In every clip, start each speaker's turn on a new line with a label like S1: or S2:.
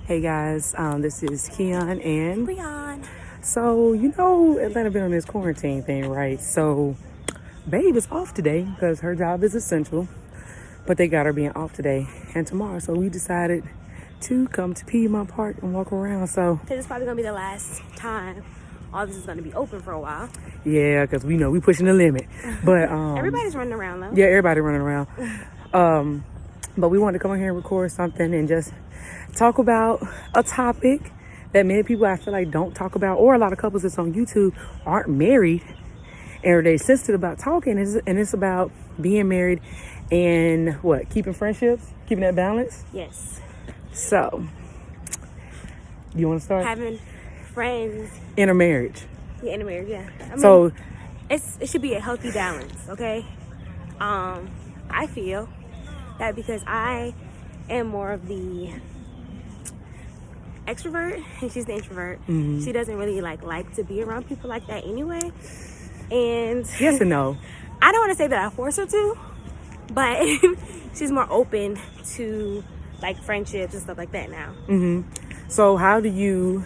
S1: Hey guys, this is Keon and
S2: Brionne.
S1: So, Atlanta been on this quarantine thing, right? So, Babe is off today because her job is essential, but they got her being off today and tomorrow. So, we decided to come to Piedmont Park and walk around. So,
S2: Because it's probably going to be the last time all this is going to be open for a while.
S1: Yeah, because we know we pushing the limit. But
S2: everybody's running around though.
S1: Yeah, everybody running around. But we wanted to come in here and record something and just talk about a topic that many people I feel like don't talk about, or a lot of couples that's on YouTube aren't married and they sensitive about talking, and it's about being married and keeping friendships, keeping that balance.
S2: Yes.
S1: So, you want to start?
S2: Having friends
S1: In a marriage.
S2: Yeah, in a marriage, yeah. I
S1: So,
S2: it should be a healthy balance, okay? I feel that because I am more of the extrovert and she's the introvert, she doesn't really like to be around people like that anyway. And
S1: yes and no.
S2: I don't want to say that I force her to, but she's more open to like friendships and stuff like that now.
S1: So how do you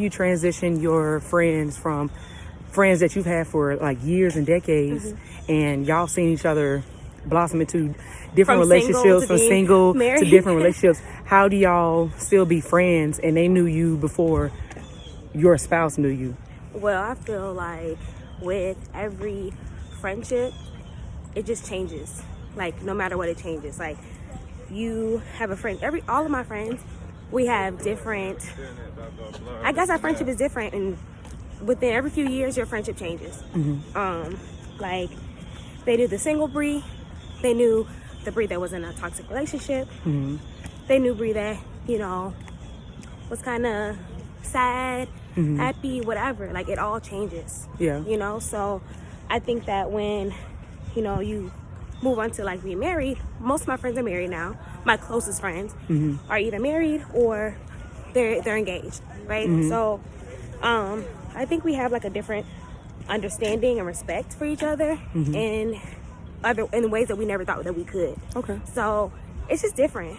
S1: transition your friends from friends that you've had for like years and decades, and y'all seen each other blossom into different relationships, from single to different relationships? How do y'all still be friends and they knew you before your spouse knew you?
S2: Well, I feel like with every friendship, it just changes. Like, no matter what, it changes. Like, you have a friend, all of my friends, we have different, I guess our friendship is different, and within every few years, your friendship changes. Like, they knew the single Bree, they knew the Bree that was in a toxic relationship, they knew Bree that, was kind of sad, happy, whatever. Like, it all changes.
S1: Yeah.
S2: So I think that when, you move on to like being married, most of my friends are married now. My closest friends are either married or they're engaged, right? So I think we have like a different understanding and respect for each other in ways that we never thought that we could.
S1: Okay.
S2: So it's just different.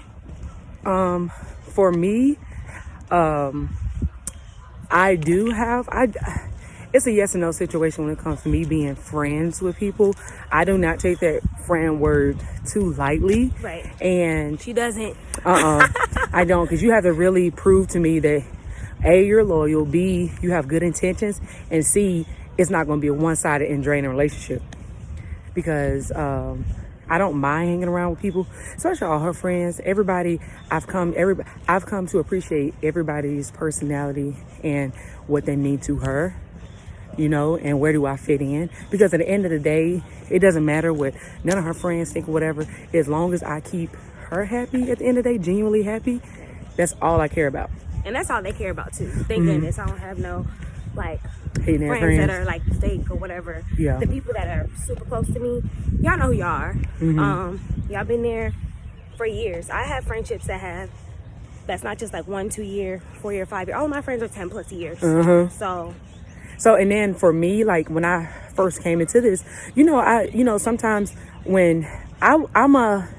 S1: For me, it's a yes and no situation when it comes to me being friends with people. I do not take that friend word too lightly.
S2: Right.
S1: And
S2: She doesn't.
S1: I don't, because you have to really prove to me that A, you're loyal, B, you have good intentions, and C, it's not going to be a one-sided and draining relationship. Because I don't mind hanging around with people, especially all her friends. I've come to appreciate everybody's personality and what they mean to her, and where do I fit in. Because at the end of the day, it doesn't matter what none of her friends think or whatever. As long as I keep her happy at the end of the day, genuinely happy, that's all I care about.
S2: And that's all they care about too. Thank goodness I don't have no like
S1: Hating
S2: friends that are like fake or whatever.
S1: Yeah.
S2: The people that are super close to me, y'all know who y'all are. Y'all been there for years. I have friendships that's not just like 1, 2 year, 4 year, 5 year. All of my friends are 10 plus years.
S1: So, and then for me, like when I first came into this, sometimes when I'm a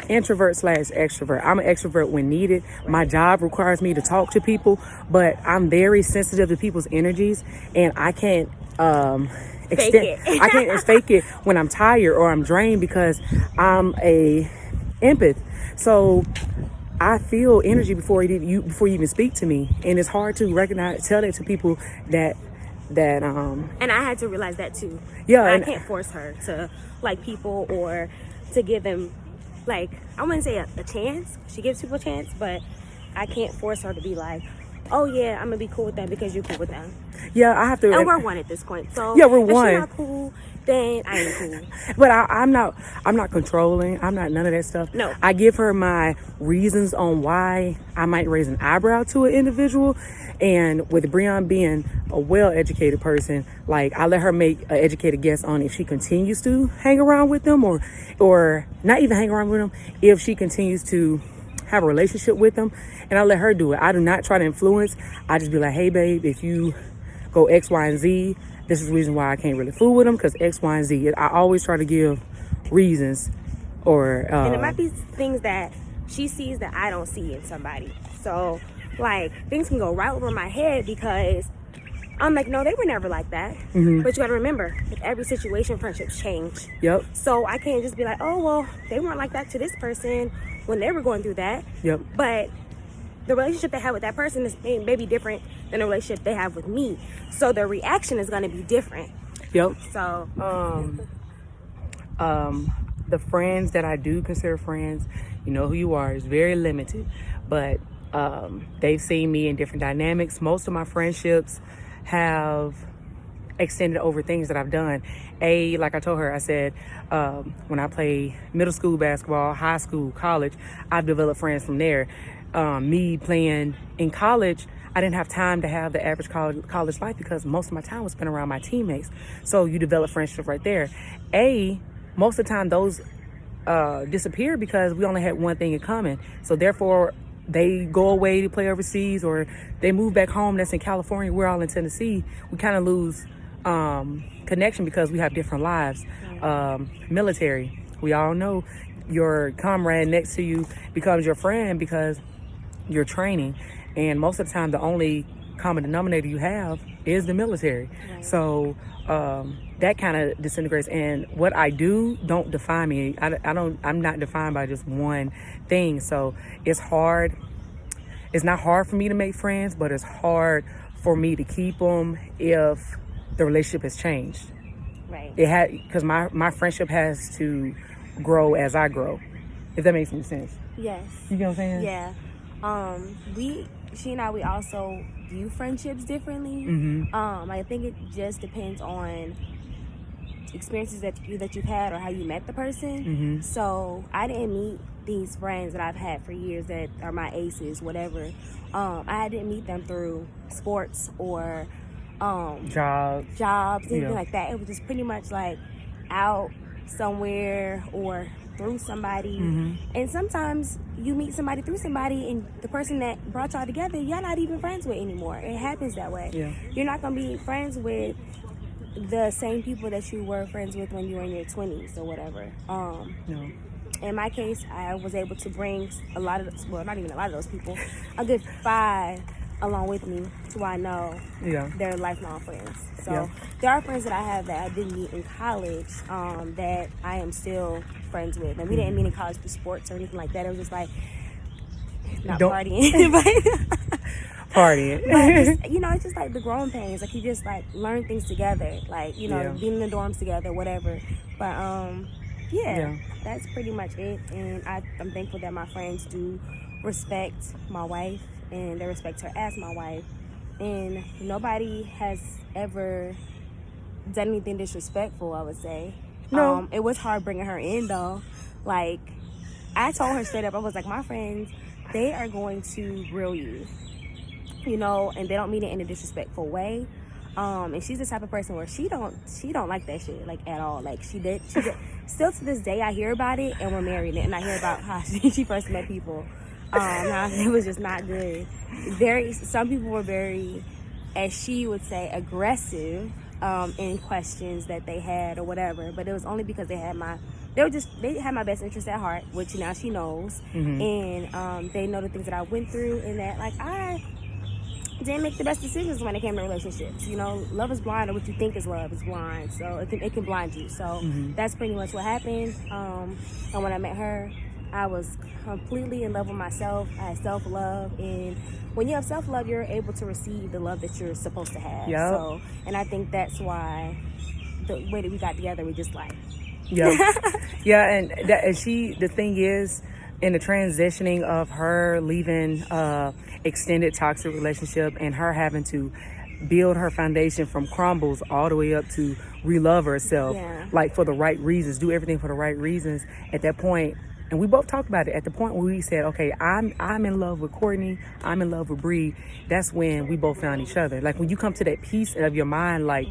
S1: introvert / extrovert. I'm an extrovert when needed. My job requires me to talk to people, but I'm very sensitive to people's energies, and I can't I can't fake it when I'm tired or I'm drained, because I'm a empath. So I feel energy before you even speak to me, and it's hard to tell that to people that
S2: and I had to realize that too.
S1: Yeah,
S2: I can't force her to like people or to give them, like, I wouldn't say a chance. She gives people a chance, but I can't force her to be like, oh yeah, I'm gonna be cool with them because you're cool with them.
S1: Yeah, I have to.
S2: And we're one at this point. So
S1: yeah, we're
S2: if
S1: one.
S2: she's not cool, then I ain't cool.
S1: But I'm not controlling. I'm not none of that stuff.
S2: No.
S1: I give her my reasons on why I might raise an eyebrow to an individual. And with Brionne being a well-educated person, like, I let her make an educated guess on if she continues to hang around with them or not even hang around with them, if she continues to have a relationship with them. And I let her do it. I do not try to influence. I just be like, hey babe, if you go X, Y, and Z, this is the reason why I can't really fool with them, because X, Y, and Z. I always try to give reasons, or
S2: and it might be things that she sees that I don't see in somebody. So like things can go right over my head because I'm like, no, they were never like that.
S1: Mm-hmm.
S2: But you got to remember, with every situation, friendships change.
S1: Yep.
S2: So I can't just be like, oh, well, they weren't like that to this person when they were going through that.
S1: Yep.
S2: But the relationship they have with that person is maybe different than the relationship they have with me. So their reaction is going to be different.
S1: Yep.
S2: So,
S1: the friends that I do consider friends, you know who you are, is very limited. But they've seen me in different dynamics. Most of my friendships have extended over things that I've done. Like I told her, I said, when I play middle school basketball, high school, college, I've developed friends from there. Me playing in college, I didn't have time to have the average college life because most of my time was spent around my teammates. So you develop friendship right there. Most of the time those disappear because we only had one thing in common. So therefore, they go away to play overseas or they move back home that's in California. We're all in Tennessee. We kind of lose connection because we have different lives. Military, we all know your comrade next to you becomes your friend because you're training. And most of the time, the only common denominator you have is the military. Right. So that kind of disintegrates. And what I do don't define me. I'm not defined by just one thing. So it's hard. It's not hard for me to make friends, but it's hard for me to keep them if the relationship has changed.
S2: Right.
S1: Because my friendship has to grow as I grow. If that makes any sense.
S2: Yes.
S1: You know what I'm saying?
S2: Yeah. She and I, we also view friendships differently.
S1: Mm-hmm.
S2: I think it just depends on experiences that you've had or how you met the person.
S1: Mm-hmm.
S2: So I didn't meet these friends that I've had for years that are my aces, whatever. I didn't meet them through sports or jobs, anything like that. It was just pretty much like out somewhere or through somebody.
S1: Mm-hmm.
S2: And sometimes you meet somebody through somebody and the person that brought y'all together, you're not even friends with anymore. It happens that way.
S1: Yeah.
S2: You're not going to be friends with the same people that you were friends with when you were in your 20s or whatever.
S1: No.
S2: In my case, I was able to bring a lot of, well, not even a lot of those people, a good 5 along with me, so I know they're lifelong friends. So there are friends that I have that I didn't meet in college that I am still friends with. And we didn't meet in college for sports or anything like that. It was just like, not partying, but
S1: partying.
S2: But it's just like the growing pains. Like you just like learn things together, like, being in the dorms together, whatever. But that's pretty much it. And I'm thankful that my friends do respect my wife and they respect her as my wife. And nobody has ever done anything disrespectful, I would say.
S1: No.
S2: It was hard bringing her in, though. Like, I told her straight up, I was like, my friends, they are going to grill you, and they don't mean it in a disrespectful way. And she's the type of person where she don't like that shit, like, at all. Like, she did. Still to this day, I hear about it, and we're married, and I hear about how she first met people. It was just not good. Some people were very, as she would say, aggressive in questions that they had or whatever. But it was only because they had my best interest at heart, which now she knows.
S1: Mm-hmm.
S2: And they know the things that I went through, and that like I didn't make the best decisions when it came to relationships. Love is blind, or what you think is love is blind. So it can blind you. So that's pretty much what happened. And when I met her, I was completely in love with myself. I had self-love, and when you have self-love, you're able to receive the love that you're supposed to have.
S1: Yep.
S2: So, and I think that's why the way that we got together, we just like.
S1: Yeah. And the thing is, in the transitioning of her leaving extended toxic relationship and her having to build her foundation from crumbles all the way up to relove herself, like for the right reasons, do everything for the right reasons. At that point, and we both talked about it, at the point where we said, okay, I'm in love with Courtney, I'm in love with Bree, that's when we both found each other. Like when you come to that peace of your mind, like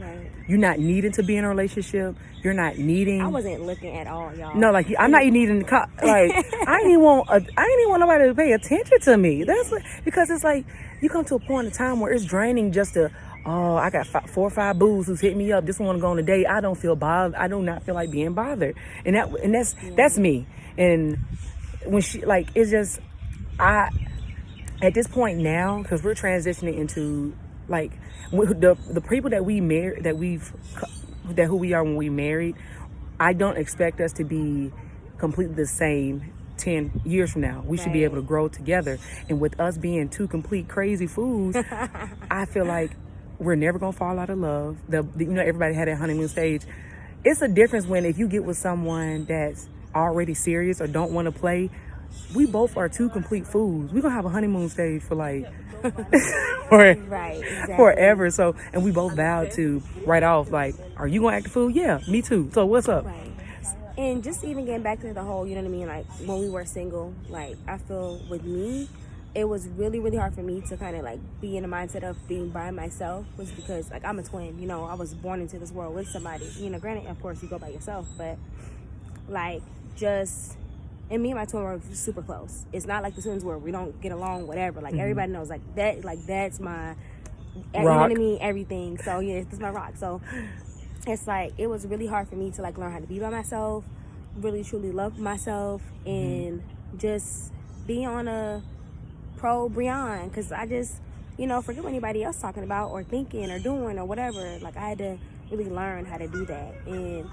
S1: you're not needing to be in a relationship, you're not needing.
S2: I wasn't looking at all, y'all.
S1: No, like I'm not even needing like I didn't want nobody to pay attention to me. That's because it's like you come to a point in time where it's draining just to. Oh, I got 4 or 5 boos who's hit me up. Just want to go on a date. I don't feel bothered. I do not feel like being bothered, and that's me. And when she, like, it's just, at this point now, because we're transitioning into, like, the people that we married, who we are when we married, I don't expect us to be completely the same 10 years from now. We should be able to grow together. And with us being two complete crazy fools, I feel like we're never gonna fall out of love. Everybody had that honeymoon stage. It's a difference when if you get with someone that's already serious or don't want to play. We both are two complete fools. We're gonna have a honeymoon stage for like forever. So, and we both vowed to right off, like, are you gonna act a fool? Yeah, me too. So what's up?
S2: Right. And just even getting back to the whole, you know what I mean, like when we were single, like I feel with me, it was really, really hard for me to kind of like be in the mindset of being by myself, was because like I'm a twin, you know, I was born into this world with somebody, you know, granted, of course you go by yourself, but like just, and me and my twin were super close. It's not like the twins where we don't get along, whatever, like everybody knows like that, like that's my, you know what I mean, everything. So yeah, it's my rock. So it's like, it was really hard for me to like learn how to be by myself, really truly love myself, and just be on a pro Brionne, because I just, you know, forget what anybody else talking about or thinking or doing or whatever. Like I had to really learn how to do that. And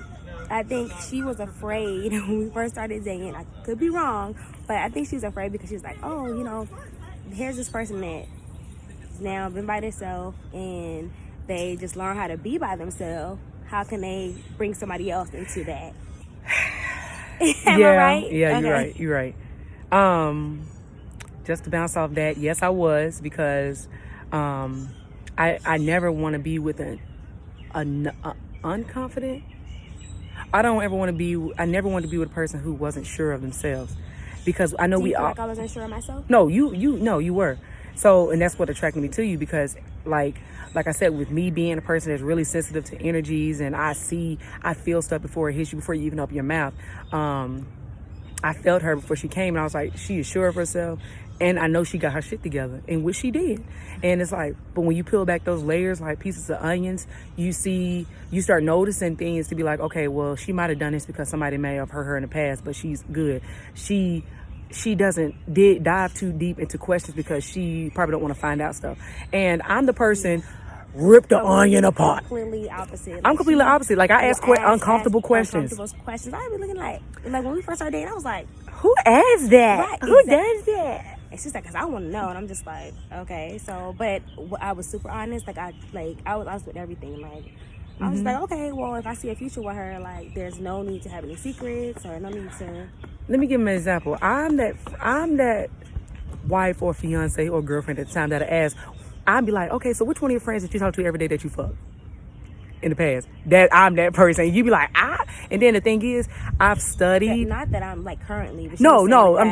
S2: I think she was afraid when we first started dating. I could be wrong, but I think she was afraid because she was like, oh, you know, here's this person that now been by themselves and they just learn how to be by themselves. How can they bring somebody else into that? Am I right?
S1: Yeah, okay. You're right. Just to bounce off that, yes, I was, because I never want to be with an unconfident. I never want to be with a person who wasn't sure of themselves, because I know
S2: Do you feel like I wasn't sure of myself?
S1: No, you were. So, and that's what attracted me to you, because like I said, with me being a person that's really sensitive to energies, and I feel stuff before it hits you, before you even open your mouth. I felt her before she came, and I was like, she is sure of herself, and I know she got her shit together, and which she did. And it's like, but when you peel back those layers like pieces of onions, you start noticing things to be like, okay, well, she might have done this because somebody may have hurt her in the past, but she's good. She doesn't dive too deep into questions because she probably don't want to find out stuff. And I'm the person rip the onion apart.
S2: Completely opposite.
S1: I'm completely opposite. Like I ask uncomfortable questions.
S2: Uncomfortable questions. I be looking like when we first started dating, I was like,
S1: who asks that?
S2: Right,
S1: Who does that?
S2: It's just like, cause I want to know, and I'm just like, okay. So, but I was super honest. Like I was with everything. Like I was like, okay, well, if I see a future with her, like there's no need to have any secrets or no need to.
S1: Let me give him an example. I'm that wife or fiance or girlfriend at the time that I ask. I'd be like, okay, so which one of your friends that you talk to every day that you fuck in the past? That I'm that person. And you be like, and then the thing is, I've studied.
S2: Not that I'm like currently. But
S1: no,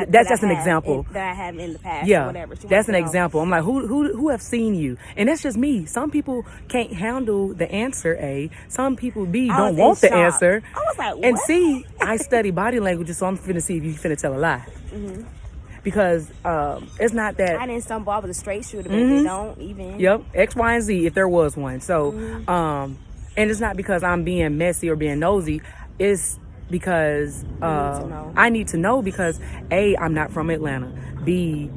S1: that's just an example.
S2: That I have in the past.
S1: Yeah,
S2: or whatever.
S1: That's an example. I'm like, who have seen you? And that's just me. Some people can't handle the answer A. Some people B don't want the answer.
S2: I was like, what?
S1: And C, I study body languages, so I'm finna see if you finna tell a lie. Because it's not that
S2: I didn't stumble. I was a straight shooter, but they don't even.
S1: Yep, X, Y, and Z if there was one. So, and it's not because I'm being messy or being nosy. It's because I need to know because A, I'm not from Atlanta. B,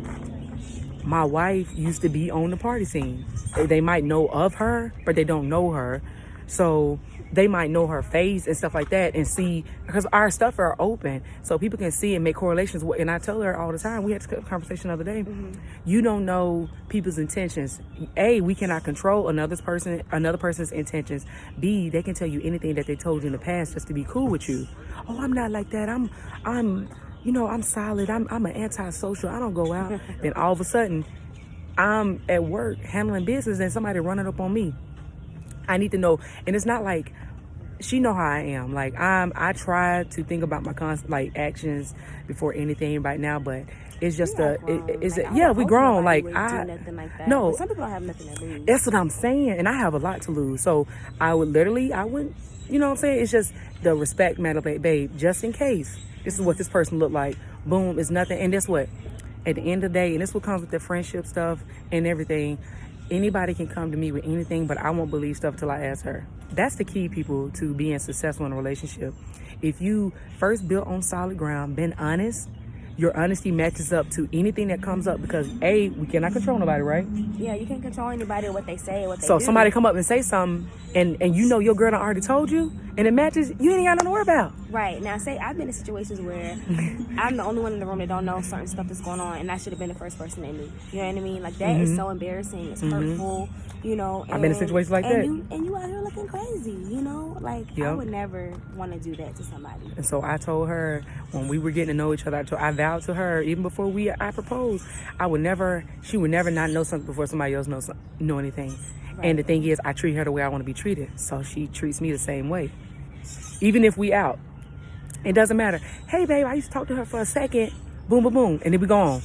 S1: my wife used to be on the party scene. They might know of her, but they don't know her. So they might know her face and stuff like that and see, because our stuff are open so people can see and make correlations. And I tell her all the time, we had this conversation the other day, you don't know people's intentions. A, we cannot control another person's intentions. B, they can tell you anything that they told you in the past just to be cool with you. Oh, I'm not like that. I'm solid. I'm an antisocial. I don't go out. Then all of a sudden I'm at work handling business and somebody running up on me. I need to know. And it's not like she know how I am. Like I try to think about my actions before anything right now, but it's just we grown. Like I
S2: do nothing like that.
S1: No,
S2: but some people have nothing to lose.
S1: That's what I'm saying, and I have a lot to lose. So I wouldn't. You know what I'm saying? It's just the respect matter, babe. Just in case this is what this person looked like. Boom, it's nothing. And that's what at the end of the day, and this what comes with the friendship stuff and everything. Anybody can come to me with anything, but I won't believe stuff till I ask her. That's the key, people, to being successful in a relationship. If you first built on solid ground, been honest, your honesty matches up to anything that comes up, because A, we cannot control nobody, right?
S2: Yeah, you can't control anybody, what they say, what they
S1: So
S2: do.
S1: somebody come up and say something, and you know your girl done already told you, and it matches, you ain't got nothing to worry about.
S2: Right. Now, say I've been in situations where I'm the only one in the room that don't know certain stuff that's going on, and I should have been the first person that knew. You know what I mean? Like, that is so embarrassing. It's hurtful, you know.
S1: I've been in situations like that.
S2: And you out here looking crazy, you know? Like, I would never want to do that to somebody.
S1: And so I told her, when we were getting to know each other, I vowed to her, even before I proposed, she would never not know something before somebody else know anything. Right. And the thing is, I treat her the way I want to be treated. So she treats me the same way. Even if we out. It doesn't matter. Hey, babe, I used to talk to her for a second. Boom, boom, boom. And then we gone.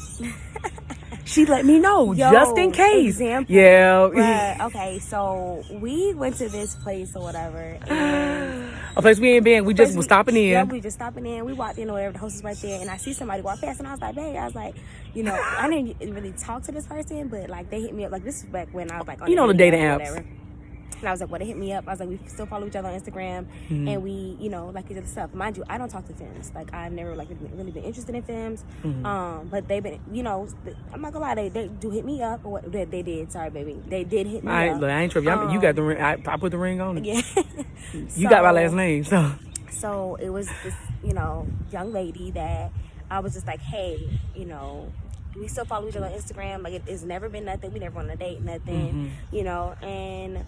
S1: She let me know, just in case.
S2: Example.
S1: Yeah.
S2: Right. Okay, so we went to this place or whatever. And
S1: a place we ain't been. We just was stopping in.
S2: Yeah, we just stopping in. We walked in or whatever. The host is right there. And I see somebody walk past. And I was like, babe. I was like, you know, I didn't really talk to this person. But, like, they hit me up. Like, this is back when I was, like, on
S1: the dating apps.
S2: Whatever. And I was like, well, they hit me up. I was like, we still follow each other on Instagram. And we, you know, like each other stuff. Mind you, I don't talk to femmes. Like, I've never, like, really been interested in femmes. But they've been, you know, I'm not gonna lie, they do hit me up. Or what they did. Sorry, baby. They did hit me up.
S1: Look, I ain't tripping. You got the ring. I put the ring on it.
S2: Yeah.
S1: You got my last name, so.
S2: So it was this, you know, young lady that I was just like, hey, you know, we still follow each other on Instagram. Like, it's never been nothing. We never on a date, nothing, you know. And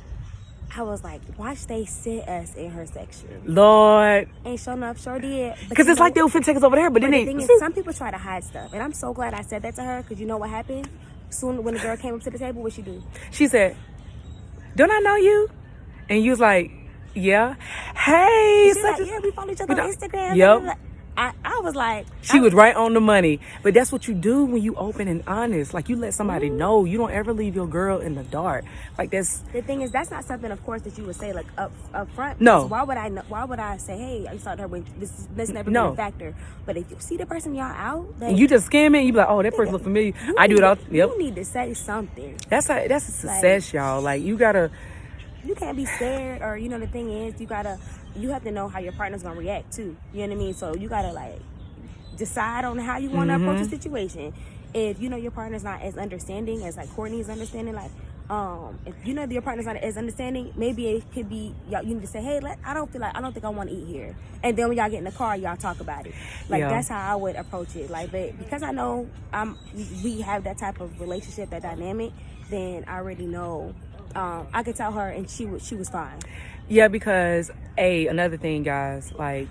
S2: I was like, watch they sit us in her section.
S1: Lord.
S2: And sure enough, sure did.
S1: Because it's like they were finna take us over there, but then
S2: the thing is, some people try to hide stuff. And I'm so glad I said that to her, because you know what happened? Soon when the girl came up to the table, what she do?
S1: She said, don't I know you? And you was like, yeah. Hey.
S2: She's like, yeah, we follow each other on Instagram.
S1: Yep.
S2: I was like...
S1: She was right on the money. But that's what you do when you open and honest. Like, you let somebody know. You don't ever leave your girl in the dark. Like, that's...
S2: The thing is, that's not something, of course, that you would say, like, up front.
S1: No.
S2: Why would I say, hey, I saw her when this never been a factor. But if you see the person y'all out...
S1: and you just scamming, you be like, oh, that person look familiar. I do it all... Yep.
S2: You need to say something.
S1: That's a success, y'all. Like, you gotta...
S2: You can't be scared, or, you know, the thing is, you have to know how your partner's gonna react too. You know what I mean? So you gotta, like, decide on how you want to approach the situation. If you know your partner's not as understanding as, like, Courtney's understanding, like, if you know your partner's not as understanding, maybe it could be y'all, you need to say, hey, I don't think I want to eat here. And then when y'all get in the car, y'all talk about it. Like, that's how I would approach it. Like, but because I know we have that type of relationship, that dynamic, then I already know. I could tell her, and she was fine.
S1: Yeah, because another thing, guys, like,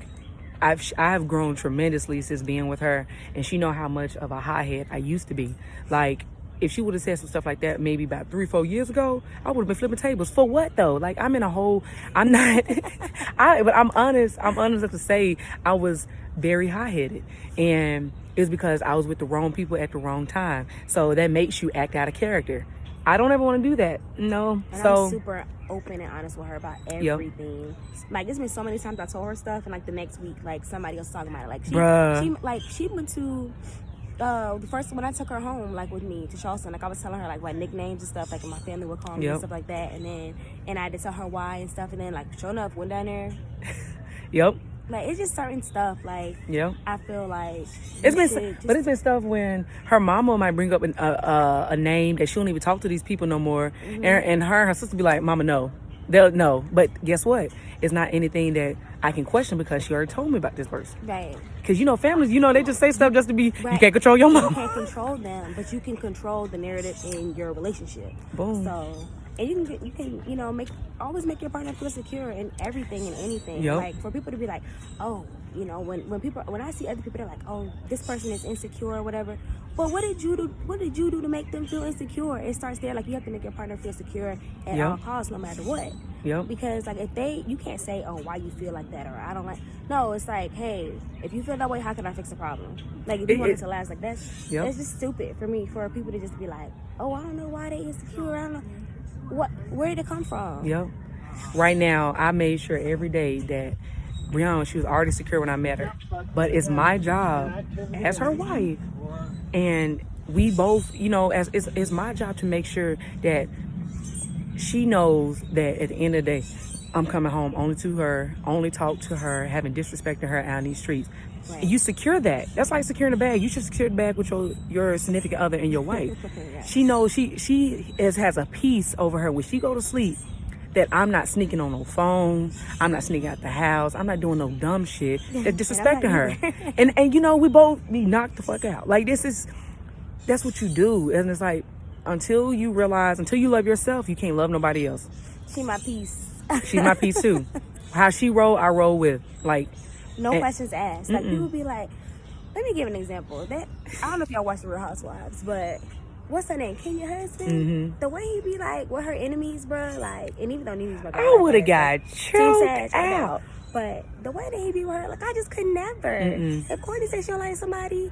S1: I have grown tremendously since being with her, and she know how much of a hothead I used to be. Like, if she would have said some stuff like that maybe about 3-4 years ago, I would have been flipping tables. For what though? Like, I'm in a whole... I'm not... but I'm honest. I'm honest enough to say I was very high-headed, and it's because I was with the wrong people at the wrong time. So that makes you act out of character. I don't ever want to do that. No.
S2: And
S1: so
S2: I'm super open and honest with her about everything. Yep. Like, it's been so many times I told her stuff, and, like, the next week, like, somebody else talking about it. Like, she went to the first when I took her home, like, with me to Charleston. Like, I was telling her, like, nicknames and stuff, like, my family would call me and stuff like that. And I had to tell her why and stuff. And then, like, sure enough, went down there.
S1: Yep.
S2: Like, it's just certain stuff, like, I feel like
S1: it's been stuff when her mama might bring up a name that she don't even talk to these people no more, and her sister be like, mama, no, they'll no. But guess what? It's not anything that I can question, because she already told me about this person. Right. Because, you know, families, you know, they just say stuff just to be, you can't control your mama.
S2: You can't control them, but you can control the narrative in your relationship.
S1: Boom.
S2: So... And you can, you know, always make your partner feel secure in everything and anything.
S1: Yep.
S2: Like, for people to be like, oh, you know, when I see other people, they're like, oh, this person is insecure or whatever. But what did you do to make them feel insecure? It starts there. Like, you have to make your partner feel secure at all costs, no matter what.
S1: Yep.
S2: Because, like, you can't say, oh, why you feel like that, or I don't like. No, it's like, hey, if you feel that way, how can I fix the problem? Like, if you want it to last, like, that's just stupid for me, for people to just be like, oh, I don't know why they insecure. I don't know. Where did it come from?
S1: Yep. Right now, I made sure every day that Brionne, she was already secure when I met her. But it's my job as her wife. And we both, you know, it's my job to make sure that she knows that at the end of the day, I'm coming home only to her, only talk to her, having disrespected her out in these streets.
S2: Right.
S1: You secure that. That's like securing a bag. You should secure the bag with your significant other and your wife.
S2: Right.
S1: She knows she has a peace over her when she go to sleep that I'm not sneaking on no phone. I'm not sneaking out the house. I'm not doing no dumb shit that's disrespecting her. And you know, we both be knocked the fuck out. Like that's what you do. And it's like, until you love yourself, you can't love nobody else.
S2: She my piece.
S1: She's my piece too. How she roll, I roll with. Like,
S2: no questions asked. Like, people be like, let me give an example. That I don't know if y'all watch The Real Housewives, but what's her name? Kenya husband?
S1: Mm-hmm.
S2: The way he be like with her enemies, bro. Like, and even though Nene's my girl,
S1: I would have got choked out.
S2: But the way that he be with her, like, I just could never. If Courtney says she don't like somebody,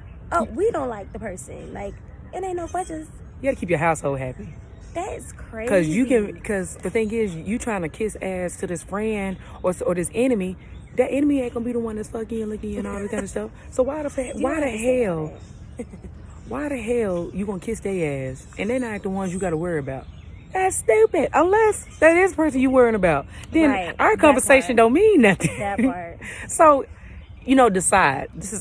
S2: we don't like the person. Like, it ain't no questions.
S1: You gotta keep your household happy.
S2: That's crazy.
S1: Because the thing is, you trying to kiss ass to this friend or this enemy. That enemy ain't gonna be the one that's fucking and licking you and all that kind of stuff. So why the hell you gonna kiss their ass and they're not the ones you gotta worry about? That's stupid. Unless that is the person you worrying about, then our conversation don't mean nothing.
S2: That part.
S1: So, decide. This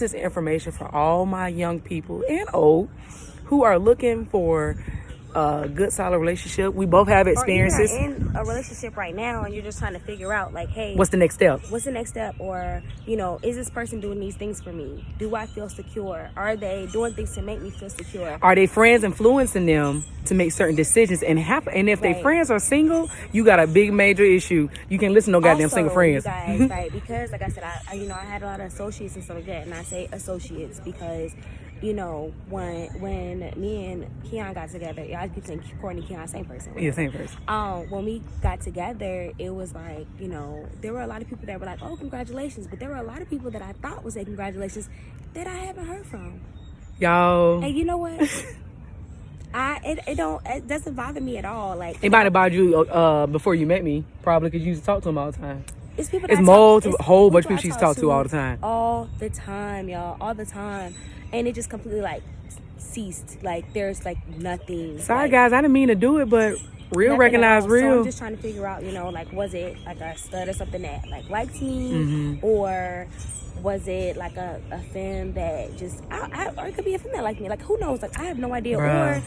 S1: is information for all my young people and old who are looking for a good solid relationship. We both have experiences.
S2: Or even are in a relationship right now and you're just trying to figure out, like, hey,
S1: what's the next step? Or
S2: is this person doing these things for me? Do I feel secure? Are they doing things to make me feel secure?
S1: Are they friends influencing them to make certain decisions? And if their friends are single, you got a big major issue. You can't listen to no goddamn single friends.
S2: You guys, right? Because like I said, I had a lot of associates and stuff like that, and I say associates because when me and Keon got together, I keep saying Courtney, Keon, same person.
S1: Yeah, same person.
S2: When we got together, it was like, there were a lot of people that were like, oh, congratulations. But there were a lot of people that I thought would say congratulations that I haven't heard from.
S1: Y'all.
S2: And you know what? It doesn't bother me at all. Like,
S1: it might have bothered you before you met me, probably because you used to talk to them all the time.
S2: It's people.
S1: It's a whole bunch of people she's talked to all the time.
S2: All the time, y'all. All the time. And it just completely, like, ceased. Like, there's, like, nothing.
S1: Sorry, guys. I didn't mean to do it, but real recognize real.
S2: So I'm just trying to figure out, like, was it, like, a stud or something that, like, liked me? Or was it, like, a femme that just... or it could be a femme that liked me. Like, who knows? Like, I have no idea.
S1: Bruh.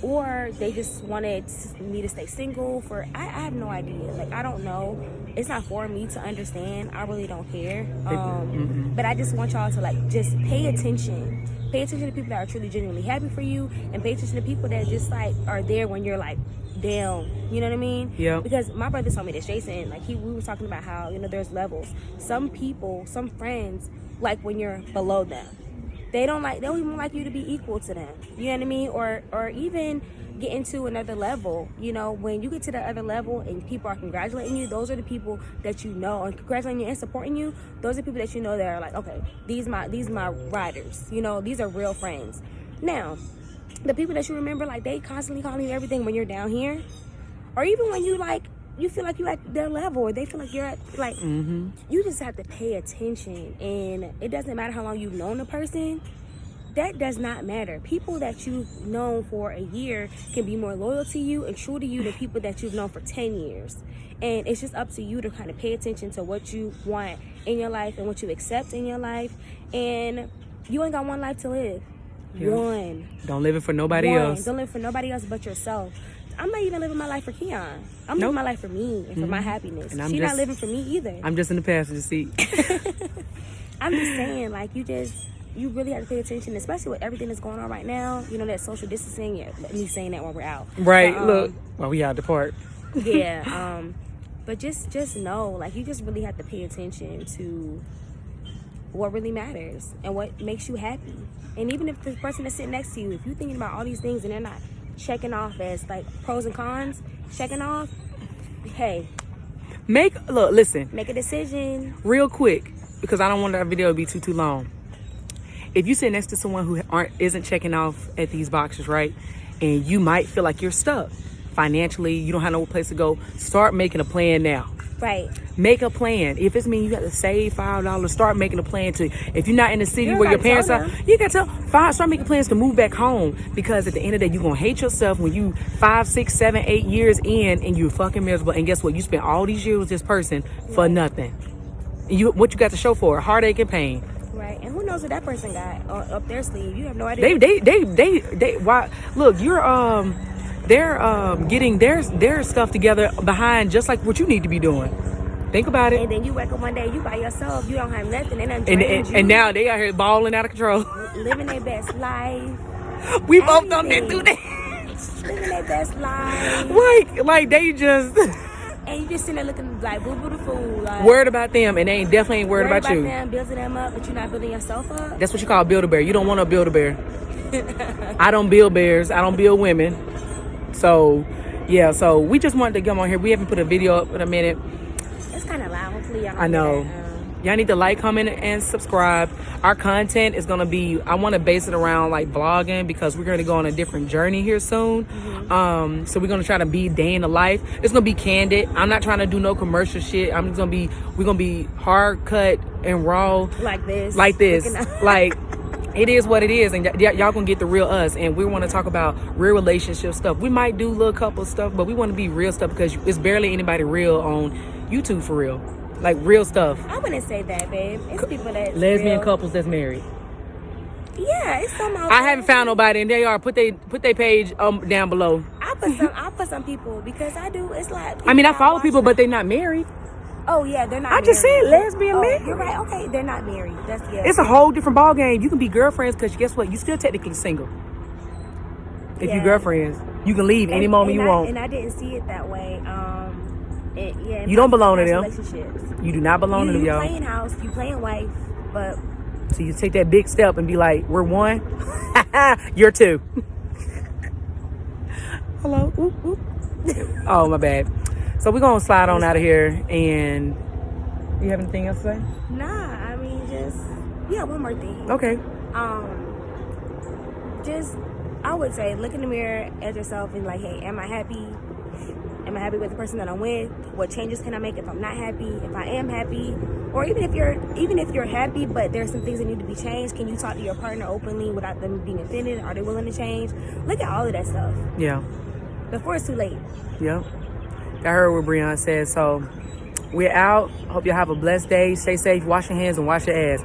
S2: Or they just wanted me to stay single for... I have no idea. Like, I don't know. It's not for me to understand. I really don't care. But I just want y'all to, like, just pay attention. Pay attention to people that are truly, genuinely happy for you. And pay attention to people that just, like, are there when you're, like, down. You know what I mean? Yeah. Because my brother told me this, Jason. Like, we were talking about how, there's levels. Some people, some friends, like when you're below them. They don't even like you to be equal to them. You know what I mean? Or even get into another level. When you get to the other level and people are congratulating you, those are the people that and congratulating you and supporting you. Those are people that that are like, okay, these my riders. These are real friends. Now, the people that you remember, like, they constantly calling you everything when you're down here, or even when you feel like you're at their level, or they feel like you're at, like, you just have to pay attention. And it doesn't matter how long you've known a person. That does not matter. People that you've known for a year can be more loyal to you and true to you than people that you've known for 10 years. And it's just up to you to kind of pay attention to what you want in your life and what you accept in your life. And you ain't got one life to live. Yeah. One.
S1: Don't live it for nobody else.
S2: Don't live it for nobody else but yourself. I'm not even living my life for Keon. I'm living my life for me and for my happiness. She's not living for me either.
S1: I'm just in the passenger seat.
S2: I'm just saying, like, you really have to pay attention, especially with everything that's going on right now. That social distancing. Yeah, me saying that when we're out.
S1: Right. Look, we out the park.
S2: Yeah. But just know, like, you just really have to pay attention to what really matters and what makes you happy. And even if the person that's sitting next to you, if you're thinking about all these things and they're not checking off as, like, pros and cons, checking off, hey.
S1: Listen.
S2: Make a decision.
S1: Real quick, because I don't want that video to be too long. If you sit next to someone who isn't checking off at these boxes, right, and you might feel like you're stuck financially, you don't have no place to go, start making a plan now.
S2: Right.
S1: Make a plan. If it's mean you got to save $5, start making a plan to. If you're not in the city where your parents are, you got to start making plans to move back home. Because at the end of the day, you're gonna hate yourself when you 5, 6, 7, 8 years in and you're fucking miserable. And guess what? You spent all these years with this person for nothing. And what you got to show for it? Heartache and pain.
S2: Right. And who knows what that person got up their sleeve? You have no idea.
S1: They why look, you're they're getting their stuff together behind just like what you need to be doing. Think about it.
S2: And then you wake up one day, you by yourself, you don't have nothing,
S1: and now they out here balling out of control,
S2: living their best life.
S1: We both done been through that.
S2: Living their best life.
S1: Like they just.
S2: And you just sitting there looking like boo boo the fool. Like,
S1: worried about them, and they definitely ain't worried about you.
S2: Them, building them up, but you're not building yourself up.
S1: That's what you call build a bear. You don't want to build a bear. I don't build bears. I don't build women. So, yeah. So we just wanted to come on here. We haven't put a video up in a minute.
S2: It's kind of loud. Hopefully, y'all.
S1: I know. Y'all need to like, comment, and subscribe. Our content is gonna be. I want to base it around like vlogging because we're gonna go on a different journey here soon. Mm-hmm. So we're gonna try to be day in the life. It's gonna be candid. I'm not trying to do no commercial shit. We're gonna be hard cut and raw. Like this. Like. It is what it is, and y'all gonna get the real us. And we want to talk about real relationship stuff. We might do little couple stuff, but we want to be real stuff because it's barely anybody real on YouTube for real. Like real stuff.
S2: I wouldn't say that, babe. It's people that
S1: lesbian
S2: real.
S1: Couples that's married.
S2: Yeah, it's some.
S1: I haven't found nobody, and they are. Put they page down below.
S2: I put some people because I do. It's like
S1: I mean, I follow people, but they're not married.
S2: Oh yeah, they're not.
S1: I just said lesbian men.
S2: You're right. Okay, they're not married.
S1: It's a whole different ball game. You can be girlfriends because guess what? You still technically single. If you girlfriends, you can leave any moment you want.
S2: And I didn't see it that way.
S1: You don't belong to them.
S2: Relationships.
S1: You do not belong to them, y'all.
S2: You playing house, you playing wife, but
S1: so you take that big step and be like, "We're one, you're two." Hello. Oop, oop. Oh my bad. So we're gonna slide on out of here. And you have anything else to say?
S2: Nah, I mean one more thing.
S1: Okay.
S2: I would say look in the mirror at yourself and like, hey, am I happy? Am I happy with the person that I'm with? What changes can I make if I'm not happy? If I am happy, or even if you're happy, but there's some things that need to be changed, can you talk to your partner openly without them being offended? Are they willing to change? Look at all of that stuff. Yeah. Before it's too late.
S1: Yep. I heard what Brionne said. So we're out. Hope y'all have a blessed day. Stay safe. Wash your hands and wash your ass.